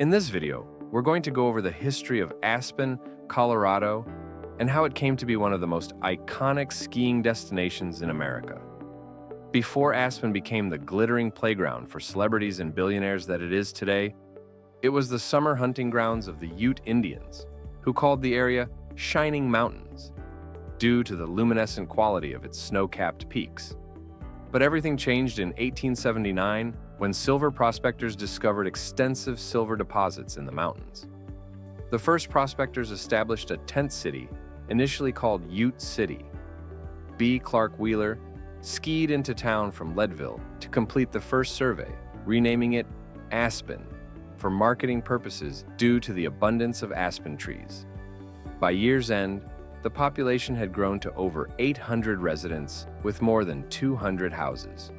In this video, we're going to go over the history of Aspen, Colorado, and how it came to be one of the most iconic skiing destinations in America. Before Aspen became the glittering playground for celebrities and billionaires that it is today, it was the summer hunting grounds of the Ute Indians, who called the area Shining Mountains, due to the luminescent quality of its snow-capped peaks. But everything changed in 1879 when silver prospectors discovered extensive silver deposits in the mountains. The first prospectors established a tent city, initially called Ute City. B. Clark Wheeler skied into town from Leadville to complete the first survey, renaming it Aspen for marketing purposes due to the abundance of aspen trees. By year's end, the population had grown to over 800 residents with more than 200 houses.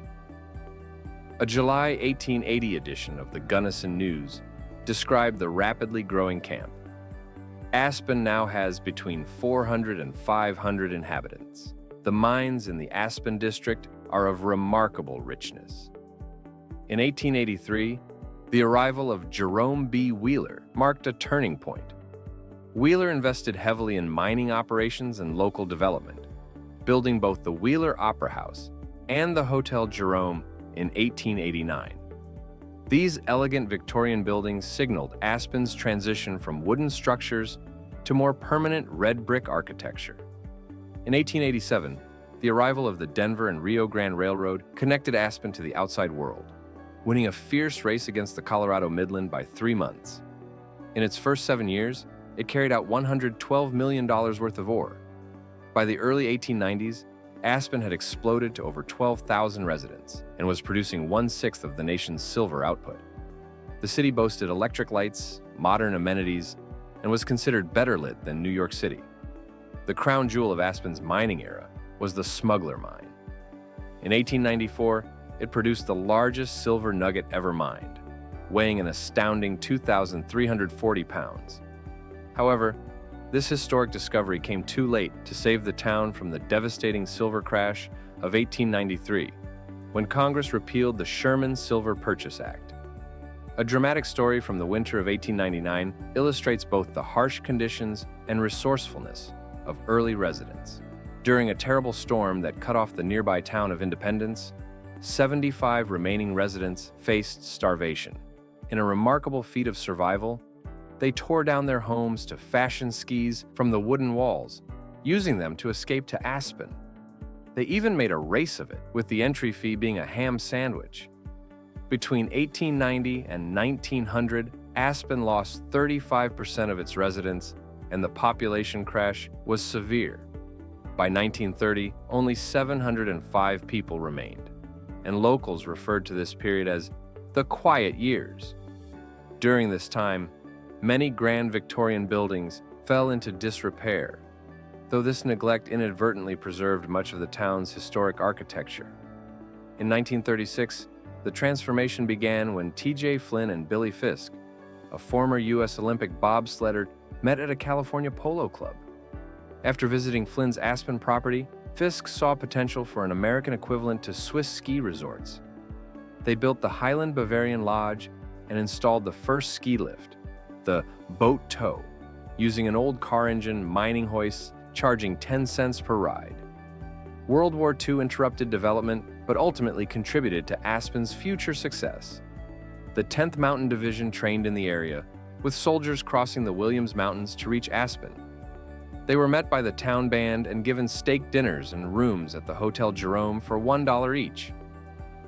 A July 1880 edition of the Gunnison News described the rapidly growing camp. Aspen now has between 400 and 500 inhabitants. The mines in the Aspen district are of remarkable richness. In 1883, the arrival of Jerome B. Wheeler marked a turning point. Wheeler invested heavily in mining operations and local development, building both the Wheeler Opera House and the Hotel Jerome in 1889. These elegant Victorian buildings signaled Aspen's transition from wooden structures to more permanent red brick architecture. In 1887, the arrival of the Denver and Rio Grande Railroad connected Aspen to the outside world, winning a fierce race against the Colorado Midland by 3 months. In its first 7 years, it carried out $112 million worth of ore. By the early 1890s, Aspen had exploded to over 12,000 residents and was producing 1/6 of the nation's silver output. The city boasted electric lights, modern amenities, and was considered better lit than New York City. The crown jewel of Aspen's mining era was the Smuggler Mine. In 1894, it produced the largest silver nugget ever mined, weighing an astounding 2,340 pounds. However, this historic discovery came too late to save the town from the devastating silver crash of 1893, when Congress repealed the Sherman Silver Purchase Act. A dramatic story from the winter of 1899 illustrates both the harsh conditions and resourcefulness of early residents. During a terrible storm that cut off the nearby town of Independence, 75 remaining residents faced starvation. In a remarkable feat of survival, they tore down their homes to fashion skis from the wooden walls, using them to escape to Aspen. They even made a race of it, with the entry fee being a ham sandwich. Between 1890 and 1900, Aspen lost 35% of its residents, and the population crash was severe. By 1930, only 705 people remained, and locals referred to this period as the quiet years. During this time, many grand Victorian buildings fell into disrepair, though this neglect inadvertently preserved much of the town's historic architecture. In 1936, the transformation began when T.J. Flynn and Billy Fisk, a former U.S. Olympic bobsledder, met at a California polo club. After visiting Flynn's Aspen property, Fisk saw potential for an American equivalent to Swiss ski resorts. They built the Highland Bavarian Lodge and installed the first ski lift, the boat tow, using an old car engine, mining hoists, charging 10 cents per ride. World War II interrupted development, but ultimately contributed to Aspen's future success. The 10th Mountain Division trained in the area, with soldiers crossing the Williams Mountains to reach Aspen. They were met by the town band and given steak dinners and rooms at the Hotel Jerome for $1 each.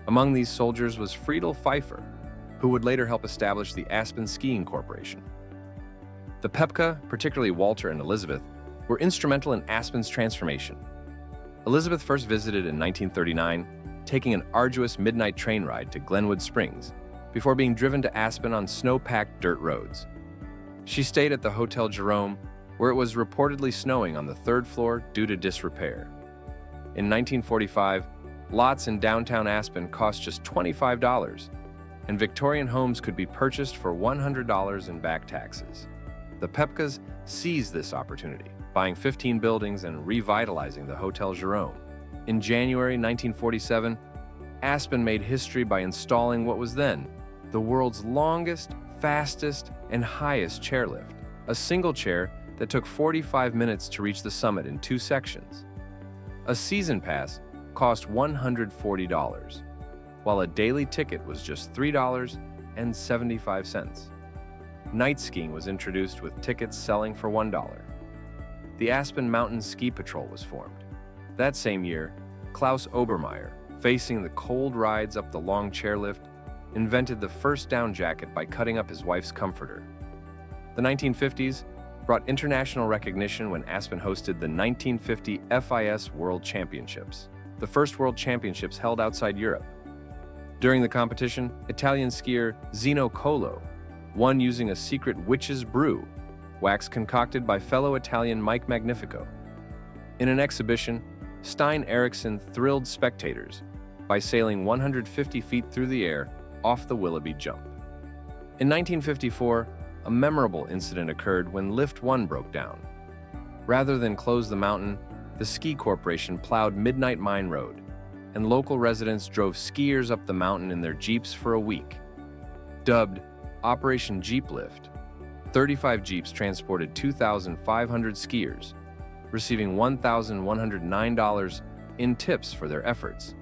Among these soldiers was Friedel Pfeiffer, who would later help establish the Aspen Skiing Corporation. The Pepka, particularly Walter and Elizabeth, were instrumental in Aspen's transformation. Elizabeth first visited in 1939, taking an arduous midnight train ride to Glenwood Springs, before being driven to Aspen on snow-packed dirt roads. She stayed at the Hotel Jerome, where it was reportedly snowing on the 3rd floor due to disrepair. In 1945, lots in downtown Aspen cost just $25, and Victorian homes could be purchased for $100 in back taxes. The Pepkas seized this opportunity, buying 15 buildings and revitalizing the Hotel Jerome. In January 1947, Aspen made history by installing what was then the world's longest, fastest and highest chairlift, a single chair that took 45 minutes to reach the summit in 2 sections. A season pass cost $140, while a daily ticket was just $3.75. Night skiing was introduced with tickets selling for $1. The Aspen Mountain Ski Patrol was formed. That same year, Klaus Obermeyer, facing the cold rides up the long chairlift, invented the first down jacket by cutting up his wife's comforter. The 1950s brought international recognition when Aspen hosted the 1950 FIS World Championships, the first World Championships held outside Europe. During the competition, Italian skier Zino Colo won using a secret witch's brew, wax concocted by fellow Italian Mike Magnifico. In an exhibition, Stein Eriksen thrilled spectators by sailing 150 feet through the air off the Willoughby jump. In 1954, a memorable incident occurred when Lift 1 broke down. Rather than close the mountain, the ski corporation plowed Midnight Mine Road, and local residents drove skiers up the mountain in their Jeeps for a week. Dubbed Operation Jeep Lift, 35 Jeeps transported 2,500 skiers, receiving $1,109 in tips for their efforts.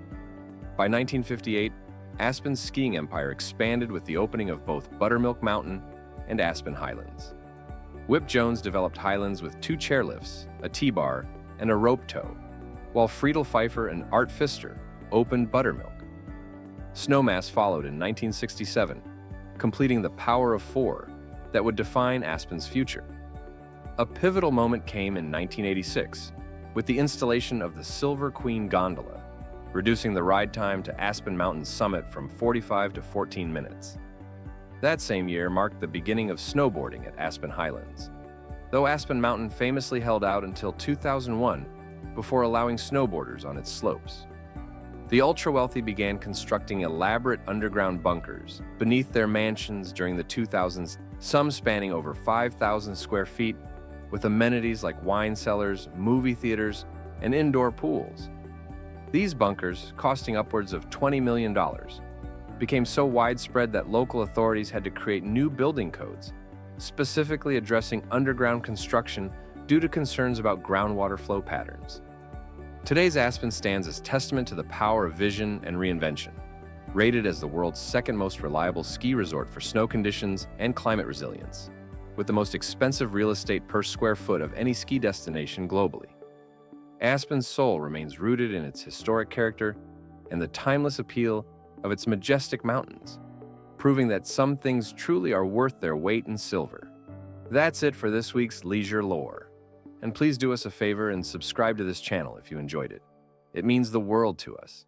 By 1958, Aspen's skiing empire expanded with the opening of both Buttermilk Mountain and Aspen Highlands. Whip Jones developed Highlands with 2 chairlifts, a T-bar, and a rope tow, while Friedel Pfeiffer and Art Pfister opened Buttermilk. Snowmass followed in 1967, completing the Power of 4 that would define Aspen's future. A pivotal moment came in 1986 with the installation of the Silver Queen gondola, reducing the ride time to Aspen Mountain's summit from 45 to 14 minutes. That same year marked the beginning of snowboarding at Aspen Highlands, though Aspen Mountain famously held out until 2001 before allowing snowboarders on its slopes. The ultra-wealthy began constructing elaborate underground bunkers beneath their mansions during the 2000s, some spanning over 5,000 square feet, with amenities like wine cellars, movie theaters, and indoor pools. These bunkers, costing upwards of $20 million, became so widespread that local authorities had to create new building codes, specifically addressing underground construction due to concerns about groundwater flow patterns. Today's Aspen stands as testament to the power of vision and reinvention, rated as the world's second most reliable ski resort for snow conditions and climate resilience, with the most expensive real estate per square foot of any ski destination globally. Aspen's soul remains rooted in its historic character and the timeless appeal of its majestic mountains, proving that some things truly are worth their weight in silver. That's it for this week's Leisure Lore. And please do us a favor and subscribe to this channel if you enjoyed it. It means the world to us.